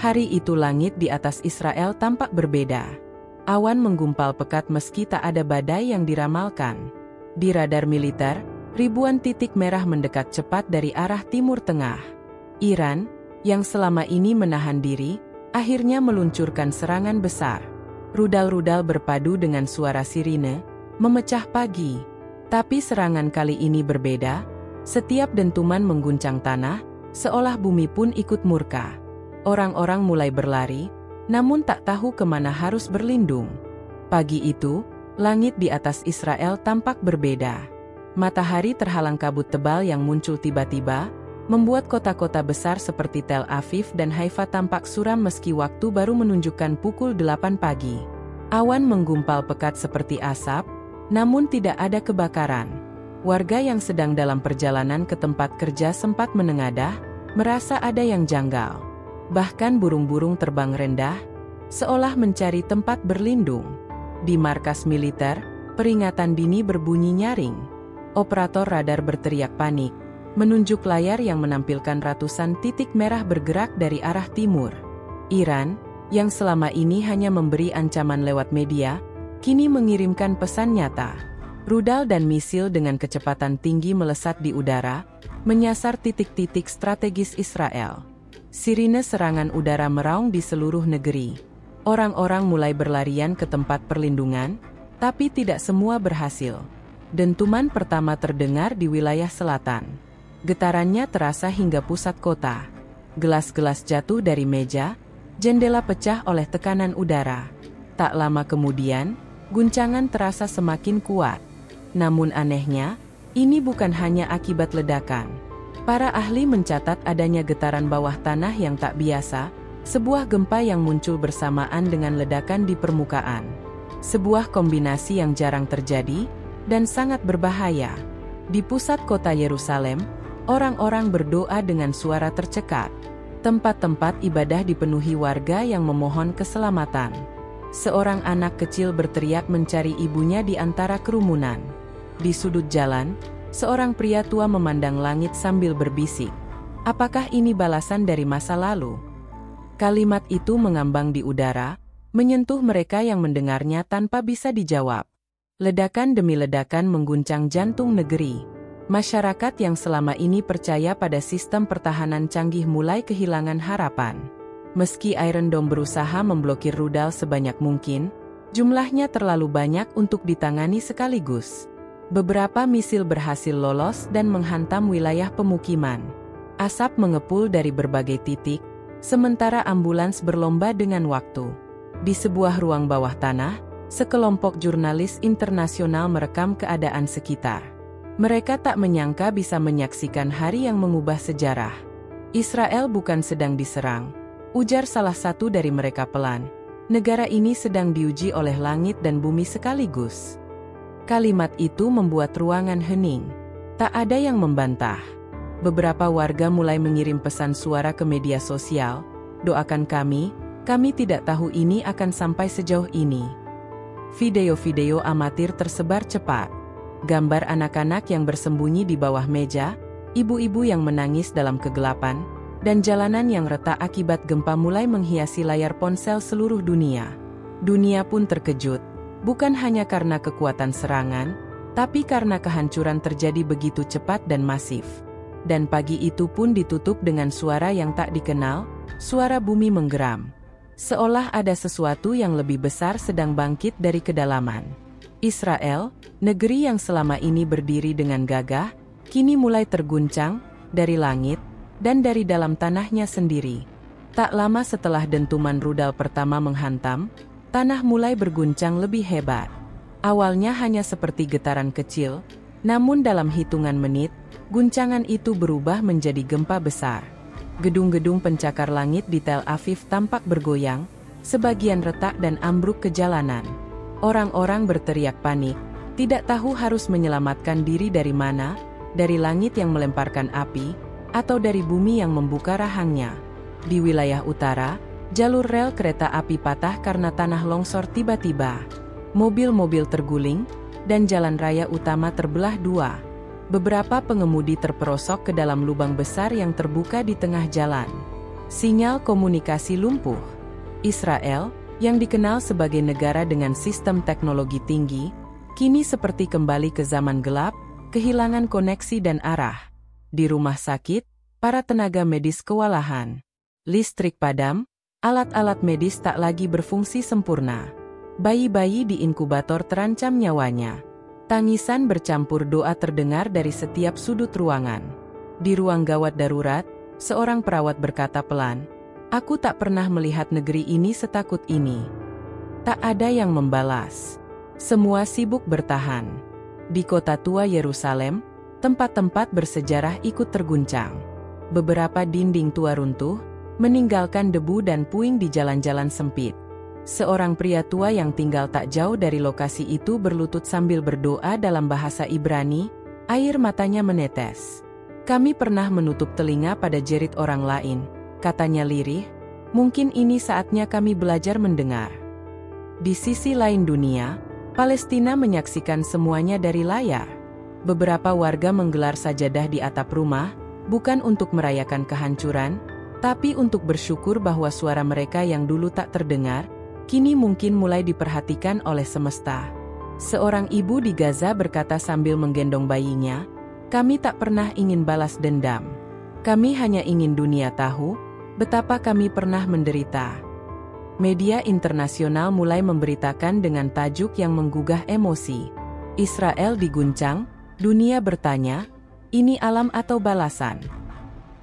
Hari itu langit di atas Israel tampak berbeda. Awan menggumpal pekat meski tak ada badai yang diramalkan. Di radar militer, ribuan titik merah mendekat cepat dari arah Timur Tengah. Iran, yang selama ini menahan diri, akhirnya meluncurkan serangan besar. Rudal-rudal berpadu dengan suara sirine, memecah pagi. Tapi serangan kali ini berbeda. Setiap dentuman mengguncang tanah, seolah bumi pun ikut murka. Orang-orang mulai berlari, namun tak tahu kemana harus berlindung. Pagi itu, langit di atas Israel tampak berbeda. Matahari terhalang kabut tebal yang muncul tiba-tiba, membuat kota-kota besar seperti Tel Aviv dan Haifa tampak suram meski waktu baru menunjukkan pukul 8 pagi. Awan menggumpal pekat seperti asap, namun tidak ada kebakaran. Warga yang sedang dalam perjalanan ke tempat kerja sempat menengadah, merasa ada yang janggal. Bahkan burung-burung terbang rendah, seolah mencari tempat berlindung. Di markas militer, peringatan dini berbunyi nyaring. Operator radar berteriak panik, menunjuk layar yang menampilkan ratusan titik merah bergerak dari arah timur. Iran, yang selama ini hanya memberi ancaman lewat media, kini mengirimkan pesan nyata. Rudal dan misil dengan kecepatan tinggi melesat di udara, menyasar titik-titik strategis Israel. Sirine serangan udara meraung di seluruh negeri. Orang-orang mulai berlarian ke tempat perlindungan, tapi tidak semua berhasil. Dentuman pertama terdengar di wilayah selatan. Getarannya terasa hingga pusat kota. Gelas-gelas jatuh dari meja, jendela pecah oleh tekanan udara. Tak lama kemudian, guncangan terasa semakin kuat. Namun anehnya, ini bukan hanya akibat ledakan. Para ahli mencatat adanya getaran bawah tanah yang tak biasa, sebuah gempa yang muncul bersamaan dengan ledakan di permukaan. Sebuah kombinasi yang jarang terjadi, dan sangat berbahaya. Di pusat kota Yerusalem, orang-orang berdoa dengan suara tercekat. Tempat-tempat ibadah dipenuhi warga yang memohon keselamatan. Seorang anak kecil berteriak mencari ibunya di antara kerumunan. Di sudut jalan, seorang pria tua memandang langit sambil berbisik. Apakah ini balasan dari masa lalu? Kalimat itu mengambang di udara, menyentuh mereka yang mendengarnya tanpa bisa dijawab. Ledakan demi ledakan mengguncang jantung negeri. Masyarakat yang selama ini percaya pada sistem pertahanan canggih mulai kehilangan harapan. Meski Iron Dome berusaha memblokir rudal sebanyak mungkin, jumlahnya terlalu banyak untuk ditangani sekaligus. Beberapa misil berhasil lolos dan menghantam wilayah pemukiman. Asap mengepul dari berbagai titik, sementara ambulans berlomba dengan waktu. Di sebuah ruang bawah tanah, sekelompok jurnalis internasional merekam keadaan sekitar. Mereka tak menyangka bisa menyaksikan hari yang mengubah sejarah. Israel bukan sedang diserang, ujar salah satu dari mereka pelan. Negara ini sedang diuji oleh langit dan bumi sekaligus. Kalimat itu membuat ruangan hening. Tak ada yang membantah. Beberapa warga mulai mengirim pesan suara ke media sosial. Doakan kami tidak tahu ini akan sampai sejauh ini. Video-video amatir tersebar cepat. Gambar anak-anak yang bersembunyi di bawah meja, ibu-ibu yang menangis dalam kegelapan, dan jalanan yang retak akibat gempa mulai menghiasi layar ponsel seluruh dunia. Dunia pun terkejut. Bukan hanya karena kekuatan serangan, tapi karena kehancuran terjadi begitu cepat dan masif. Dan pagi itu pun ditutup dengan suara yang tak dikenal, suara bumi menggeram. Seolah ada sesuatu yang lebih besar sedang bangkit dari kedalaman. Israel, negeri yang selama ini berdiri dengan gagah, kini mulai terguncang, dari langit, dan dari dalam tanahnya sendiri. Tak lama setelah dentuman rudal pertama menghantam, tanah mulai berguncang lebih hebat. Awalnya hanya seperti getaran kecil, namun dalam hitungan menit, guncangan itu berubah menjadi gempa besar. Gedung-gedung pencakar langit di Tel Aviv tampak bergoyang, sebagian retak dan ambruk ke jalanan. Orang-orang berteriak panik, tidak tahu harus menyelamatkan diri dari mana, dari langit yang melemparkan api, atau dari bumi yang membuka rahangnya. Di wilayah utara, jalur rel kereta api patah karena tanah longsor tiba-tiba. Mobil-mobil terguling, dan jalan raya utama terbelah dua. Beberapa pengemudi terperosok ke dalam lubang besar yang terbuka di tengah jalan. Sinyal komunikasi lumpuh. Israel, yang dikenal sebagai negara dengan sistem teknologi tinggi, kini seperti kembali ke zaman gelap, kehilangan koneksi dan arah. Di rumah sakit, para tenaga medis kewalahan. Listrik padam, alat-alat medis tak lagi berfungsi sempurna. Bayi-bayi di inkubator terancam nyawanya. Tangisan bercampur doa terdengar dari setiap sudut ruangan. Di ruang gawat darurat, seorang perawat berkata pelan, "Aku tak pernah melihat negeri ini setakut ini." Tak ada yang membalas. Semua sibuk bertahan. Di kota tua Yerusalem, tempat-tempat bersejarah ikut terguncang. Beberapa dinding tua runtuh, meninggalkan debu dan puing di jalan-jalan sempit. Seorang pria tua yang tinggal tak jauh dari lokasi itu berlutut sambil berdoa dalam bahasa Ibrani, air matanya menetes. "Kami pernah menutup telinga pada jerit orang lain," katanya lirih. "Mungkin ini saatnya kami belajar mendengar." Di sisi lain dunia, Palestina menyaksikan semuanya dari layar. Beberapa warga menggelar sajadah di atap rumah, bukan untuk merayakan kehancuran, tapi untuk bersyukur bahwa suara mereka yang dulu tak terdengar, kini mungkin mulai diperhatikan oleh semesta. Seorang ibu di Gaza berkata sambil menggendong bayinya, "Kami tak pernah ingin balas dendam. Kami hanya ingin dunia tahu betapa kami pernah menderita." Media internasional mulai memberitakan dengan tajuk yang menggugah emosi. Israel diguncang, dunia bertanya, ini alam atau balasan?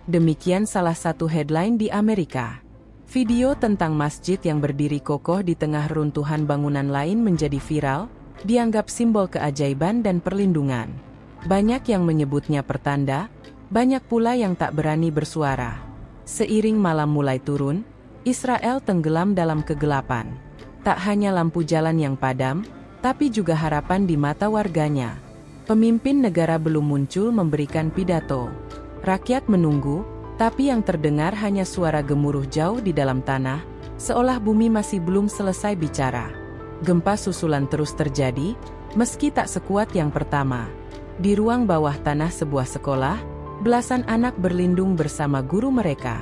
Demikian salah satu headline di Amerika. Video tentang masjid yang berdiri kokoh di tengah runtuhan bangunan lain menjadi viral, dianggap simbol keajaiban dan perlindungan. Banyak yang menyebutnya pertanda, banyak pula yang tak berani bersuara. Seiring malam mulai turun, Israel tenggelam dalam kegelapan. Tak hanya lampu jalan yang padam, tapi juga harapan di mata warganya. Pemimpin negara belum muncul memberikan pidato. Rakyat menunggu, tapi yang terdengar hanya suara gemuruh jauh di dalam tanah, seolah bumi masih belum selesai bicara. Gempa susulan terus terjadi, meski tak sekuat yang pertama. Di ruang bawah tanah sebuah sekolah, belasan anak berlindung bersama guru mereka.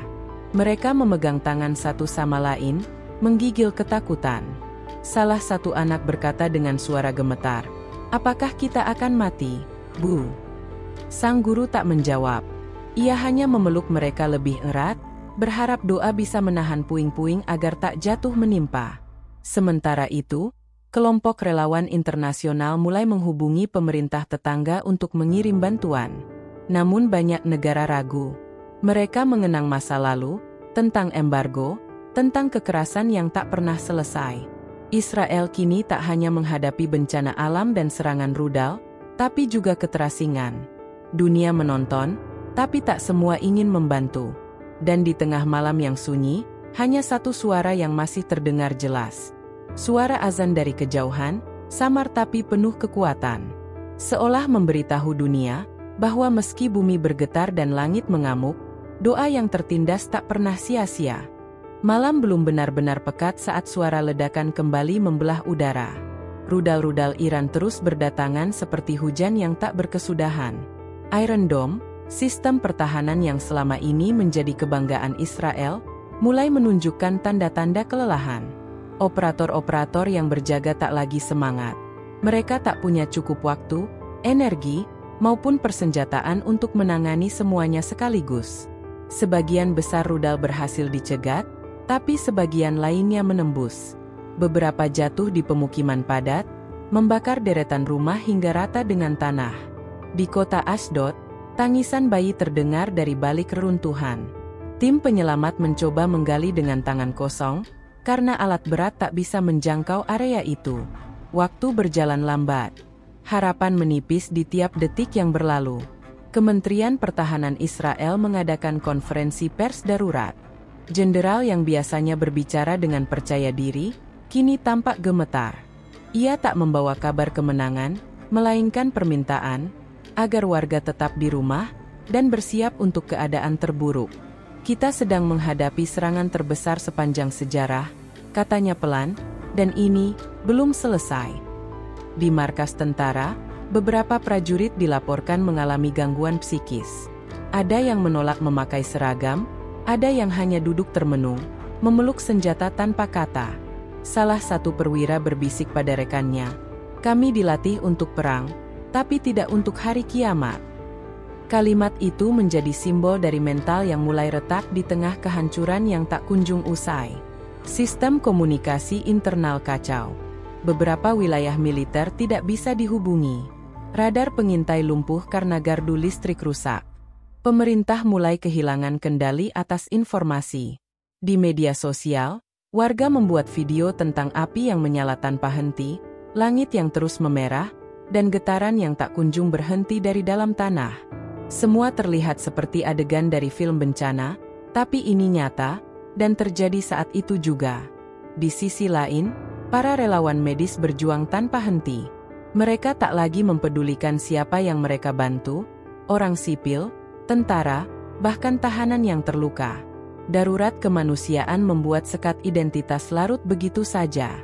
Mereka memegang tangan satu sama lain, menggigil ketakutan. Salah satu anak berkata dengan suara gemetar, "Apakah kita akan mati, Bu?" Sang guru tak menjawab. Ia hanya memeluk mereka lebih erat, berharap doa bisa menahan puing-puing agar tak jatuh menimpa. Sementara itu, kelompok relawan internasional mulai menghubungi pemerintah tetangga untuk mengirim bantuan. Namun banyak negara ragu. Mereka mengenang masa lalu, tentang embargo, tentang kekerasan yang tak pernah selesai. Israel kini tak hanya menghadapi bencana alam dan serangan rudal, tapi juga keterasingan. Dunia menonton, tapi tak semua ingin membantu. Dan di tengah malam yang sunyi, hanya satu suara yang masih terdengar jelas. Suara azan dari kejauhan, samar tapi penuh kekuatan. Seolah memberitahu dunia, bahwa meski bumi bergetar dan langit mengamuk, doa yang tertindas tak pernah sia-sia. Malam belum benar-benar pekat saat suara ledakan kembali membelah udara. Rudal-rudal Iran terus berdatangan seperti hujan yang tak berkesudahan. Iron Dome, sistem pertahanan yang selama ini menjadi kebanggaan Israel, mulai menunjukkan tanda-tanda kelelahan. Operator-operator yang berjaga tak lagi semangat. Mereka tak punya cukup waktu, energi, maupun persenjataan untuk menangani semuanya sekaligus. Sebagian besar rudal berhasil dicegat, tapi sebagian lainnya menembus. Beberapa jatuh di pemukiman padat, membakar deretan rumah hingga rata dengan tanah. Di kota Ashdod, tangisan bayi terdengar dari balik reruntuhan. Tim penyelamat mencoba menggali dengan tangan kosong, karena alat berat tak bisa menjangkau area itu. Waktu berjalan lambat. Harapan menipis di tiap detik yang berlalu. Kementerian Pertahanan Israel mengadakan konferensi pers darurat. Jenderal yang biasanya berbicara dengan percaya diri, kini tampak gemetar. Ia tak membawa kabar kemenangan, melainkan permintaan, agar warga tetap di rumah, dan bersiap untuk keadaan terburuk. Kita sedang menghadapi serangan terbesar sepanjang sejarah, katanya pelan, dan ini belum selesai. Di markas tentara, beberapa prajurit dilaporkan mengalami gangguan psikis. Ada yang menolak memakai seragam, Ada yang hanya duduk termenung, memeluk senjata tanpa kata. Salah satu perwira berbisik pada rekannya, "Kami dilatih untuk perang, tapi tidak untuk hari kiamat." Kalimat itu menjadi simbol dari mental yang mulai retak di tengah kehancuran yang tak kunjung usai. Sistem komunikasi internal kacau. Beberapa wilayah militer tidak bisa dihubungi. Radar pengintai lumpuh karena gardu listrik rusak. Pemerintah mulai kehilangan kendali atas informasi. Di media sosial, warga membuat video tentang api yang menyala tanpa henti, langit yang terus memerah, dan getaran yang tak kunjung berhenti dari dalam tanah. Semua terlihat seperti adegan dari film bencana, tapi ini nyata, dan terjadi saat itu juga. Di sisi lain, para relawan medis berjuang tanpa henti. Mereka tak lagi mempedulikan siapa yang mereka bantu, orang sipil, tentara, bahkan tahanan yang terluka. Darurat kemanusiaan membuat sekat identitas larut begitu saja.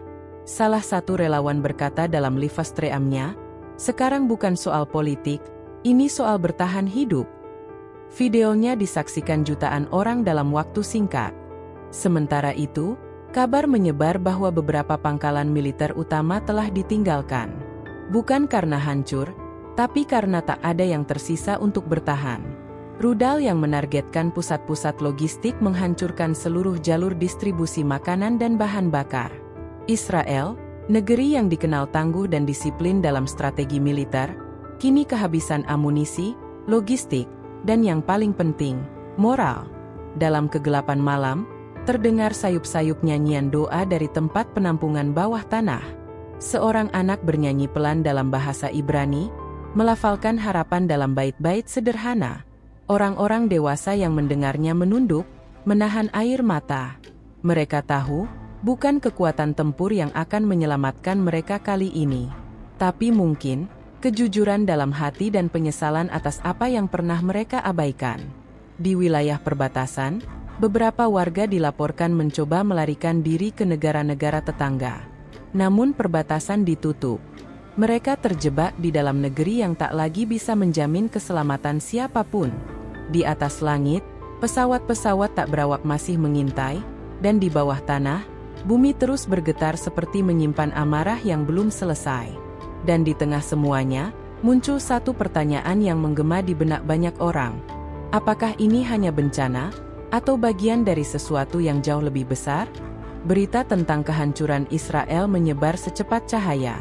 Salah satu relawan berkata dalam livestreamnya, "Sekarang bukan soal politik, ini soal bertahan hidup." Videonya disaksikan jutaan orang dalam waktu singkat. Sementara itu, kabar menyebar bahwa beberapa pangkalan militer utama telah ditinggalkan. Bukan karena hancur, tapi karena tak ada yang tersisa untuk bertahan. Rudal yang menargetkan pusat-pusat logistik menghancurkan seluruh jalur distribusi makanan dan bahan bakar. Israel, negeri yang dikenal tangguh dan disiplin dalam strategi militer, kini kehabisan amunisi, logistik, dan yang paling penting, moral. Dalam kegelapan malam, terdengar sayup-sayup nyanyian doa dari tempat penampungan bawah tanah. Seorang anak bernyanyi pelan dalam bahasa Ibrani, melafalkan harapan dalam bait-bait sederhana. Orang-orang dewasa yang mendengarnya menunduk, menahan air mata. Mereka tahu, bukan kekuatan tempur yang akan menyelamatkan mereka kali ini. Tapi mungkin, kejujuran dalam hati dan penyesalan atas apa yang pernah mereka abaikan. Di wilayah perbatasan, beberapa warga dilaporkan mencoba melarikan diri ke negara-negara tetangga. Namun perbatasan ditutup. Mereka terjebak di dalam negeri yang tak lagi bisa menjamin keselamatan siapapun. Di atas langit, pesawat-pesawat tak berawak masih mengintai, dan di bawah tanah, bumi terus bergetar seperti menyimpan amarah yang belum selesai. Dan di tengah semuanya, muncul satu pertanyaan yang menggema di benak banyak orang. Apakah ini hanya bencana, atau bagian dari sesuatu yang jauh lebih besar? Berita tentang kehancuran Israel menyebar secepat cahaya.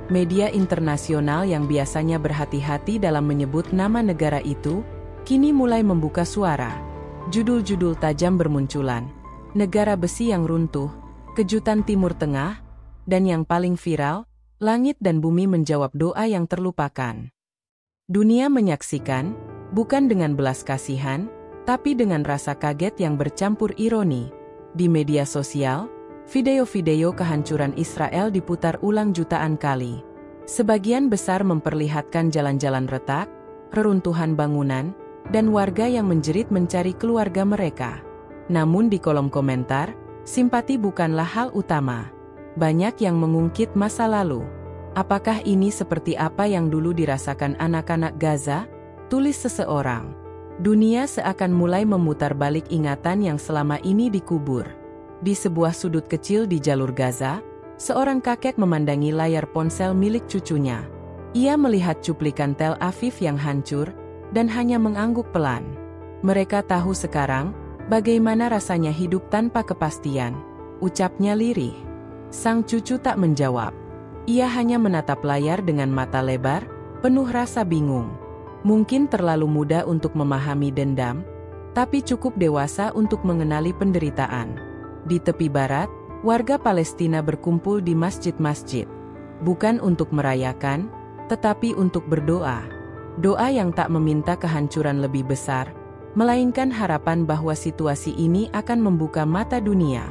Media internasional yang biasanya berhati-hati dalam menyebut nama negara itu, kini mulai membuka suara. Judul-judul tajam bermunculan. Negara besi yang runtuh, kejutan Timur Tengah, dan yang paling viral, langit dan bumi menjawab doa yang terlupakan. Dunia menyaksikan, bukan dengan belas kasihan, tapi dengan rasa kaget yang bercampur ironi. Di media sosial, video-video kehancuran Israel diputar ulang jutaan kali. Sebagian besar memperlihatkan jalan-jalan retak, reruntuhan bangunan, dan warga yang menjerit mencari keluarga mereka. Namun di kolom komentar, simpati bukanlah hal utama. Banyak yang mengungkit masa lalu. Apakah ini seperti apa yang dulu dirasakan anak-anak Gaza? Tulis seseorang. Dunia seakan mulai memutar balik ingatan yang selama ini dikubur. Di sebuah sudut kecil di jalur Gaza, seorang kakek memandangi layar ponsel milik cucunya. Ia melihat cuplikan Tel Aviv yang hancur, dan hanya mengangguk pelan. Mereka tahu sekarang, bagaimana rasanya hidup tanpa kepastian, ucapnya lirih. Sang cucu tak menjawab. Ia hanya menatap layar dengan mata lebar, penuh rasa bingung. Mungkin terlalu muda untuk memahami dendam, tapi cukup dewasa untuk mengenali penderitaan. Di tepi barat, warga Palestina berkumpul di masjid-masjid. Bukan untuk merayakan, tetapi untuk berdoa. Doa yang tak meminta kehancuran lebih besar, melainkan harapan bahwa situasi ini akan membuka mata dunia.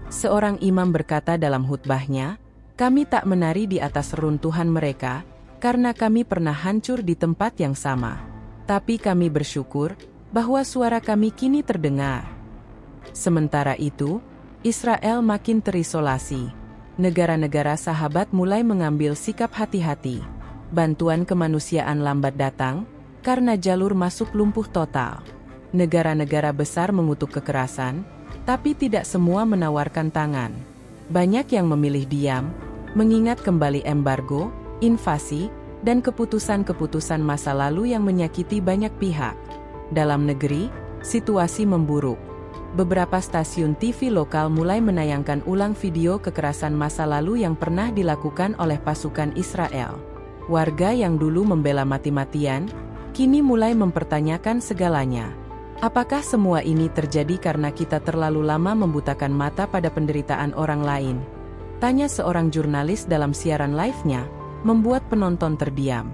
Seorang imam berkata dalam khutbahnya, "Kami tak menari di atas reruntuhan mereka, karena kami pernah hancur di tempat yang sama. Tapi kami bersyukur, bahwa suara kami kini terdengar." Sementara itu, Israel makin terisolasi. Negara-negara sahabat mulai mengambil sikap hati-hati. Bantuan kemanusiaan lambat datang, karena jalur masuk lumpuh total. Negara-negara besar mengutuk kekerasan, tapi tidak semua menawarkan tangan. Banyak yang memilih diam, mengingat kembali embargo, invasi, dan keputusan-keputusan masa lalu yang menyakiti banyak pihak. Dalam negeri, situasi memburuk. Beberapa stasiun TV lokal mulai menayangkan ulang video kekerasan masa lalu yang pernah dilakukan oleh pasukan Israel. Warga yang dulu membela mati-matian, kini mulai mempertanyakan segalanya. Apakah semua ini terjadi karena kita terlalu lama membutakan mata pada penderitaan orang lain? Tanya seorang jurnalis dalam siaran live-nya, membuat penonton terdiam.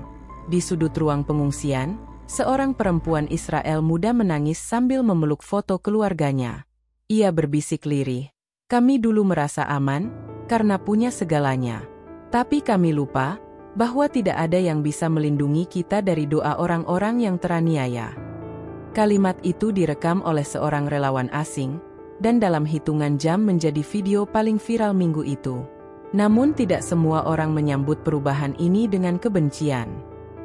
Di sudut ruang pengungsian, seorang perempuan Israel muda menangis sambil memeluk foto keluarganya. Ia berbisik lirih, "Kami dulu merasa aman, karena punya segalanya. Tapi kami lupa, bahwa tidak ada yang bisa melindungi kita dari doa orang-orang yang teraniaya." Kalimat itu direkam oleh seorang relawan asing, dan dalam hitungan jam menjadi video paling viral minggu itu. Namun tidak semua orang menyambut perubahan ini dengan kebencian.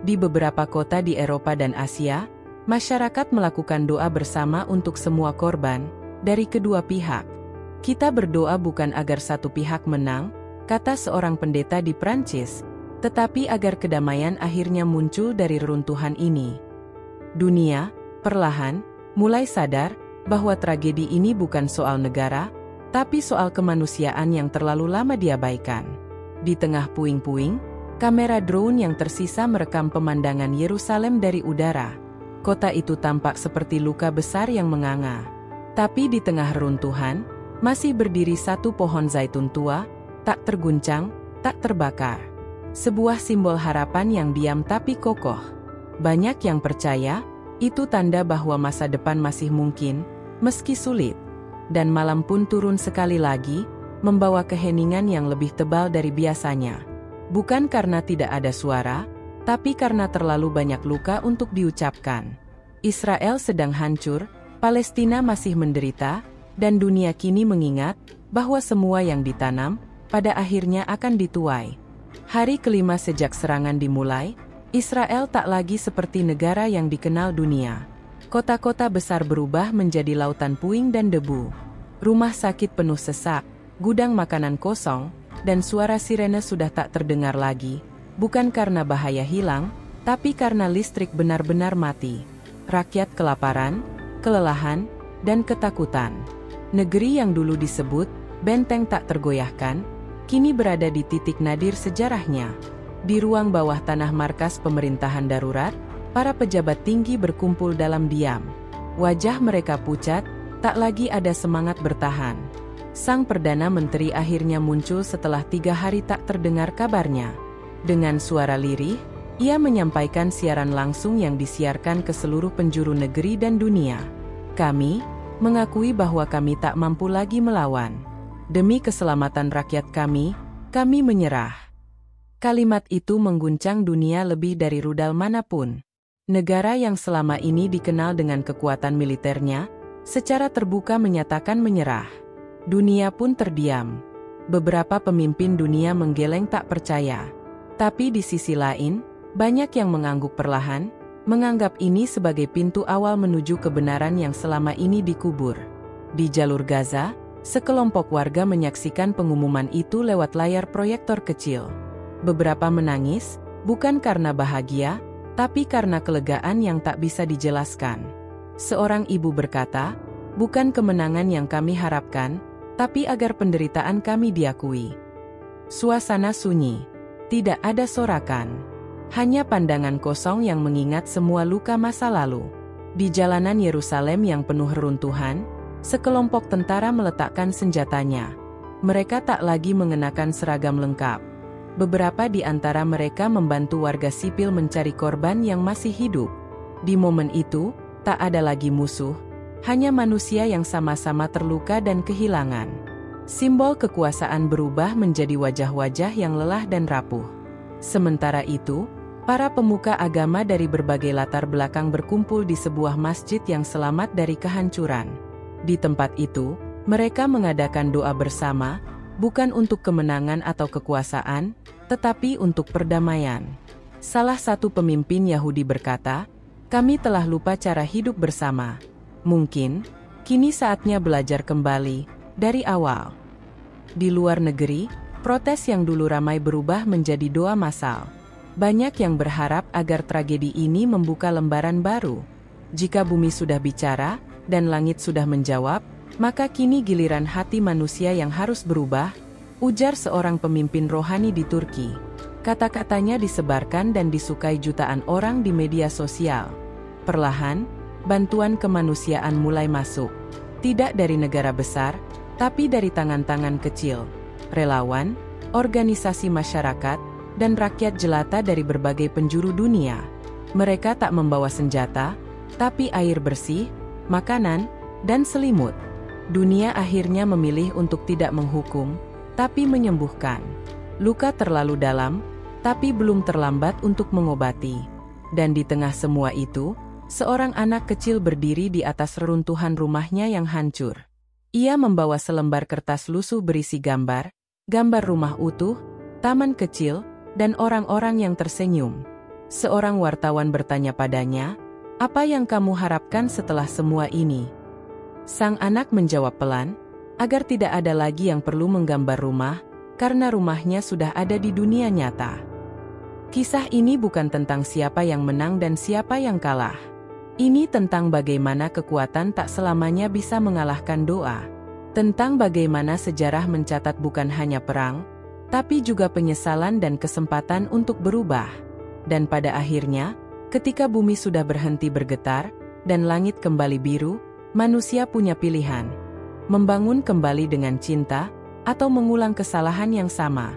Di beberapa kota di Eropa dan Asia, masyarakat melakukan doa bersama untuk semua korban, dari kedua pihak. "Kita berdoa bukan agar satu pihak menang," kata seorang pendeta di Prancis, "tetapi agar kedamaian akhirnya muncul dari reruntuhan ini." Dunia, perlahan, mulai sadar bahwa tragedi ini bukan soal negara, tapi soal kemanusiaan yang terlalu lama diabaikan. Di tengah puing-puing, kamera drone yang tersisa merekam pemandangan Yerusalem dari udara. Kota itu tampak seperti luka besar yang menganga. Tapi di tengah reruntuhan, masih berdiri satu pohon zaitun tua, tak terguncang, tak terbakar. Sebuah simbol harapan yang diam tapi kokoh. Banyak yang percaya, itu tanda bahwa masa depan masih mungkin, meski sulit. Dan malam pun turun sekali lagi, membawa keheningan yang lebih tebal dari biasanya. Bukan karena tidak ada suara, tapi karena terlalu banyak luka untuk diucapkan. Israel sedang hancur, Palestina masih menderita, dan dunia kini mengingat bahwa semua yang ditanam, pada akhirnya akan dituai. Hari kelima sejak serangan dimulai, Israel tak lagi seperti negara yang dikenal dunia. Kota-kota besar berubah menjadi lautan puing dan debu. Rumah sakit penuh sesak, gudang makanan kosong, dan suara sirene sudah tak terdengar lagi, bukan karena bahaya hilang, tapi karena listrik benar-benar mati. Rakyat kelaparan, kelelahan, dan ketakutan. Negeri yang dulu disebut benteng tak tergoyahkan, kini berada di titik nadir sejarahnya. Di ruang bawah tanah markas pemerintahan darurat, para pejabat tinggi berkumpul dalam diam. Wajah mereka pucat, tak lagi ada semangat bertahan. Sang Perdana Menteri akhirnya muncul setelah 3 hari tak terdengar kabarnya. Dengan suara lirih, ia menyampaikan siaran langsung yang disiarkan ke seluruh penjuru negeri dan dunia. "Kami mengakui bahwa kami tak mampu lagi melawan. Demi keselamatan rakyat kami menyerah." Kalimat itu mengguncang dunia lebih dari rudal manapun. Negara yang selama ini dikenal dengan kekuatan militernya, secara terbuka menyatakan menyerah. Dunia pun terdiam. Beberapa pemimpin dunia menggeleng tak percaya. Tapi di sisi lain, banyak yang mengangguk perlahan, menganggap ini sebagai pintu awal menuju kebenaran yang selama ini dikubur. Di jalur Gaza, sekelompok warga menyaksikan pengumuman itu lewat layar proyektor kecil. Beberapa menangis, bukan karena bahagia, tapi karena kelegaan yang tak bisa dijelaskan. Seorang ibu berkata, "Bukan kemenangan yang kami harapkan, tapi agar penderitaan kami diakui." Suasana sunyi. Tidak ada sorakan. Hanya pandangan kosong yang mengingat semua luka masa lalu. Di jalanan Yerusalem yang penuh reruntuhan, sekelompok tentara meletakkan senjatanya. Mereka tak lagi mengenakan seragam lengkap. Beberapa di antara mereka membantu warga sipil mencari korban yang masih hidup. Di momen itu, tak ada lagi musuh, hanya manusia yang sama-sama terluka dan kehilangan. Simbol kekuasaan berubah menjadi wajah-wajah yang lelah dan rapuh. Sementara itu, para pemuka agama dari berbagai latar belakang berkumpul di sebuah masjid yang selamat dari kehancuran. Di tempat itu, mereka mengadakan doa bersama, bukan untuk kemenangan atau kekuasaan, tetapi untuk perdamaian. Salah satu pemimpin Yahudi berkata, "Kami telah lupa cara hidup bersama. Mungkin, kini saatnya belajar kembali, dari awal. Di luar negeri, protes yang dulu ramai berubah menjadi doa massal. Banyak yang berharap agar tragedi ini membuka lembaran baru. Jika bumi sudah bicara, dan langit sudah menjawab, maka kini giliran hati manusia yang harus berubah, ujar seorang pemimpin rohani di Turki. Kata-katanya disebarkan dan disukai jutaan orang di media sosial. Perlahan, bantuan kemanusiaan mulai masuk. Tidak dari negara besar, tapi dari tangan-tangan kecil. Relawan, organisasi masyarakat, dan rakyat jelata dari berbagai penjuru dunia. Mereka tak membawa senjata, tapi air bersih, makanan, dan selimut. Dunia akhirnya memilih untuk tidak menghukum, tapi menyembuhkan. Luka terlalu dalam, tapi belum terlambat untuk mengobati. Dan di tengah semua itu, seorang anak kecil berdiri di atas reruntuhan rumahnya yang hancur. Ia membawa selembar kertas lusuh berisi gambar rumah utuh, taman kecil, dan orang-orang yang tersenyum. Seorang wartawan bertanya padanya, "Apa yang kamu harapkan setelah semua ini?" Sang anak menjawab pelan, agar tidak ada lagi yang perlu menggambar rumah, karena rumahnya sudah ada di dunia nyata. Kisah ini bukan tentang siapa yang menang dan siapa yang kalah. Ini tentang bagaimana kekuatan tak selamanya bisa mengalahkan doa. Tentang bagaimana sejarah mencatat bukan hanya perang, tapi juga penyesalan dan kesempatan untuk berubah. Dan pada akhirnya, ketika bumi sudah berhenti bergetar, dan langit kembali biru, manusia punya pilihan. Membangun kembali dengan cinta, atau mengulang kesalahan yang sama.